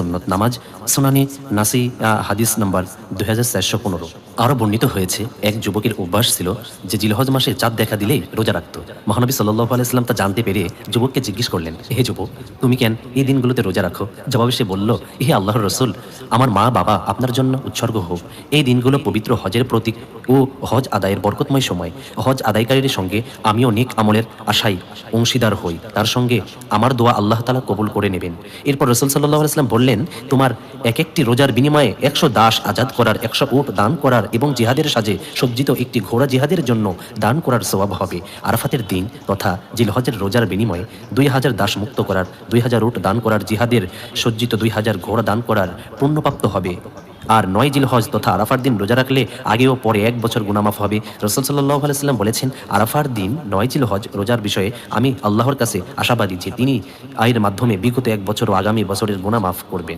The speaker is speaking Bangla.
সুন্নত নামাজ, সুনানি নাসি হাদিস নাম্বার 2415। আরও বর্ণিত হয়েছে এক যুবকের অভ্যাস ছিল যে জিলহজ মাসে চাঁদ দেখা দিলেই রোজা রাখত। মহানবী সাল্লাল্লাহু আলাইহি ওয়াসাল্লাম তা জানতে পেরে যুবককে জিজ্ঞেস করলেন, হে যুবক, তুমি কেন এই দিনগুলোতে রোজা রাখো? জবাবে সে বলল, হে আল্লাহর রসুল, আমার মা বাবা আপনার জন্য উৎসর্গ হোক। এই দিনগুলো পবিত্র হজের প্রতীক ও হজ আদায়ের বরকতময় সময়। হজ আদায়কারীর সঙ্গে আমিও নেক আমলের আশায় অংশীদার হই, তার সঙ্গে আমার দোয়া আল্লাহ তাআলা কবুল করে নেবেন। এরপর রাসূল সাল্লাল্লাহু আলাইহি ওয়াসাল্লাম বললেন, তোমার এক একটি রোজার বিনিময়ে 100 দাস আজাদ করার, 100 উট দান করার এবং জিহাদের সাজে সজ্জিত একটি ঘোড়া জিহাদের জন্য দান করার সওয়াব হবে। আরাফাতের দিন তথা জিলহজের রোজার বিনিময়ে 2000 দাস মুক্ত করার, 2000 উট দান করার, জিহাদের সজ্জিত 2000 ঘোড়া দান করার পুণ্যপ্রাপ্ত হবে। আর 9 জিলহজ তথা আরাফার দিন রোজা রাখলে আগে ও পরে 1 বছর গুনাহ মাফ হবে। রাসূল সাল্লাল্লাহু আলাইহি ওয়াসাল্লাম বলেছেন, আরাফার দিন 9 জিলহজ রোজার বিষয়ে আমি আল্লাহর কাছে আশাবাদী যে তিনি এর মাধ্যমে বিগত 1 বছর ও আগামী বছরের গুনাহ মাফ করবেন।